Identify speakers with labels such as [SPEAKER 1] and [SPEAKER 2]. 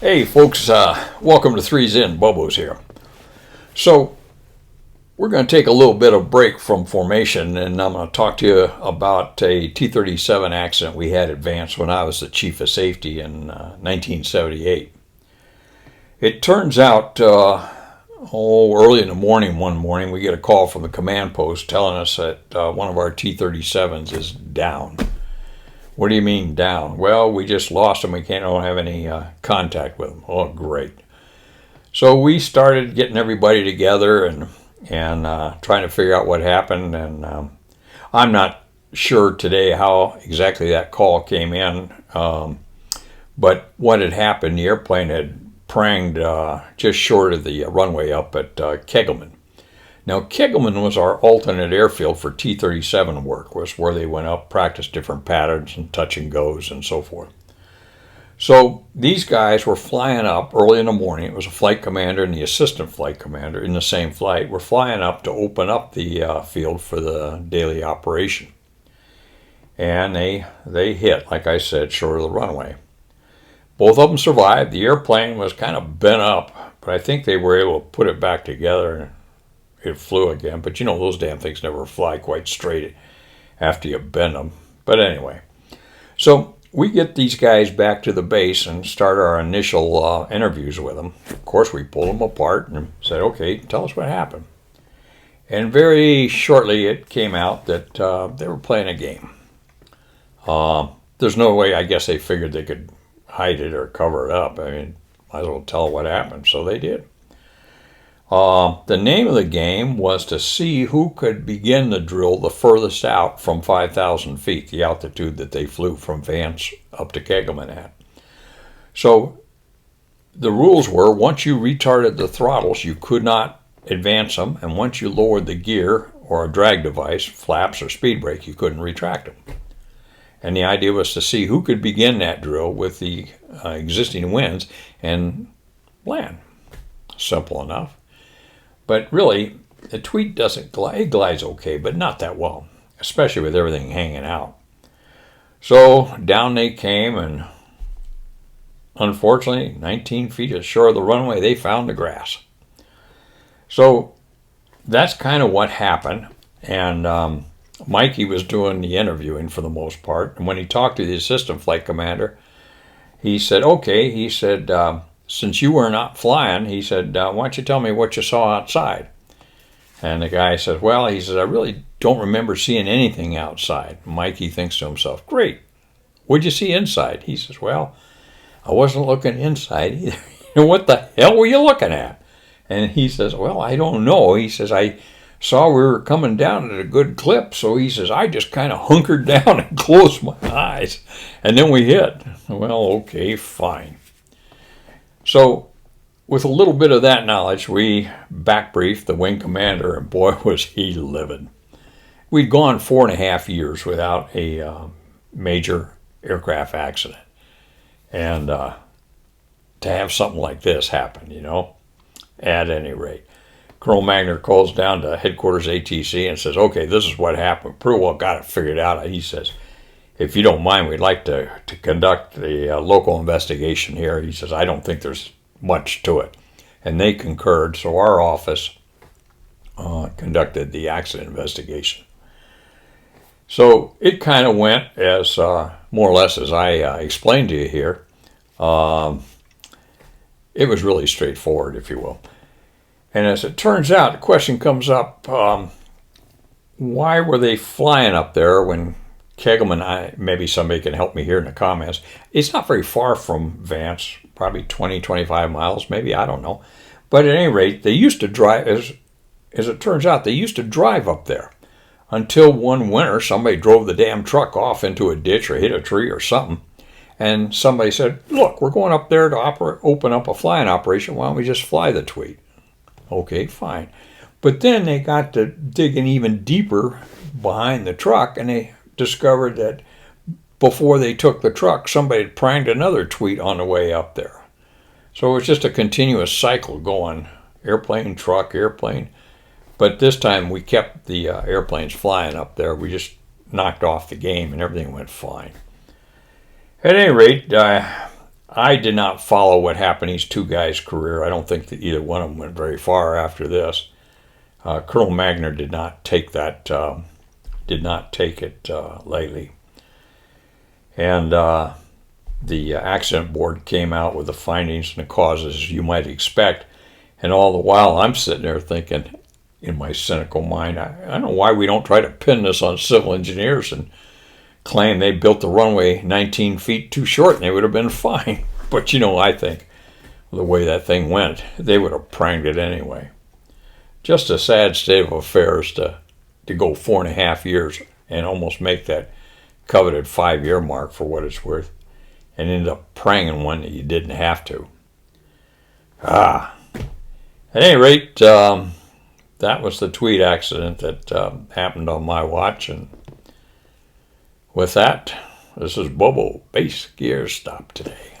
[SPEAKER 1] Hey folks, welcome to Threes In. Bobo's here. So we're going to take a little bit of break from formation, and I'm going to talk to you about a T-37 accident we had at Vance when I was the chief of safety in 1978. It turns out, early in the morning one morning, we get a call from the command post telling us that one of our T-37s is down. What do you mean down? Well, we just lost him. We don't have any contact with him. Oh, great. So we started getting everybody together and trying to figure out what happened. And I'm not sure today how exactly that call came in. But what had happened, the airplane had pranged just short of the runway up at Kegelman. Now, Kegelman was our alternate airfield for T-37 work, was where they went up, practiced different patterns and touch and goes and so forth. So these guys were flying up early in the morning. It was a flight commander and the assistant flight commander in the same flight. Were flying up to open up the field for the daily operation. And they hit, like I said, short of the runway. Both of them survived. The airplane was kind of bent up, but I think they were able to put it back together. It flew again, but you know those damn things never fly quite straight after you bend them. But anyway, so we get these guys back to the base and start our initial interviews with them. Of course, we pulled them apart and said, okay, tell us what happened. And very shortly it came out that they were playing a game. There's no way, I guess they figured they could hide it or cover it up. I mean, might as well tell what happened, so they did. The name of the game was to see who could begin the drill the furthest out from 5,000 feet, the altitude that they flew from Vance up to Kegelman at. So the rules were, once you retarded the throttles, you could not advance them, and once you lowered the gear or a drag device, flaps or speed brake, you couldn't retract them. And the idea was to see who could begin that drill with the existing winds and land. Simple enough. But really, the tweet doesn't glide. It glides okay, but not that well, especially with everything hanging out. So down they came, and unfortunately, 19 feet ashore of the runway, they found the grass. So that's kind of what happened. And Mikey was doing the interviewing for the most part. And when he talked to the assistant flight commander, he said, okay, he said, since you were not flying, he said, why don't you tell me what you saw outside? And the guy says, well, he says, I really don't remember seeing anything outside. Mikey thinks to himself, great. What'd you see inside? He says, well, I wasn't looking inside either. What the hell were you looking at? And he says, well, I don't know. He says, I saw we were coming down at a good clip, so he says, I just kind of hunkered down and closed my eyes. And then we hit. Well, okay, fine. So, with a little bit of that knowledge, we backbriefed the wing commander, and boy, was he livid. We'd gone 4.5 years without a major aircraft accident. And to have something like this happen, at any rate. Colonel Magner calls down to headquarters ATC and says, okay, this is what happened. Pretty well got it figured out. He says, if you don't mind, we'd like to conduct the local investigation here. He says, I don't think there's much to it. And they concurred, so our office conducted the accident investigation. So it kind of went as more or less as I explained to you here. It was really straightforward, if you will. And as it turns out, the question comes up, why were they flying up there when Kegelman, maybe somebody can help me here in the comments. It's not very far from Vance, probably 20, 25 miles, maybe, I don't know. But at any rate, they used to drive, as it turns out, they used to drive up there. Until one winter, somebody drove the damn truck off into a ditch or hit a tree or something. And somebody said, look, we're going up there to open up a flying operation. Why don't we just fly the tweet? Okay, fine. But then they got to digging even deeper behind the truck, and they discovered that before they took the truck, somebody had pranged another tweet on the way up there. So it was just a continuous cycle going, airplane, truck, airplane. But this time we kept the airplanes flying up there. We just knocked off the game and everything went fine. At any rate, I did not follow what happened to these two guys' career. I don't think that either one of them went very far after this. Colonel Magner did not take that, did not take it lightly. And the accident board came out with the findings and the causes, as you might expect. And all the while, I'm sitting there thinking, in my cynical mind, I don't know why we don't try to pin this on civil engineers and claim they built the runway 19 feet too short and they would have been fine. But I think the way that thing went, they would have pranged it anyway. Just a sad state of affairs to go 4.5 years and almost make that coveted 5-year mark for what it's worth, and end up pranging one that you didn't have to. At any rate, that was the Tweed accident that happened on my watch, and with that, this is Bobo Base Gear Stop today.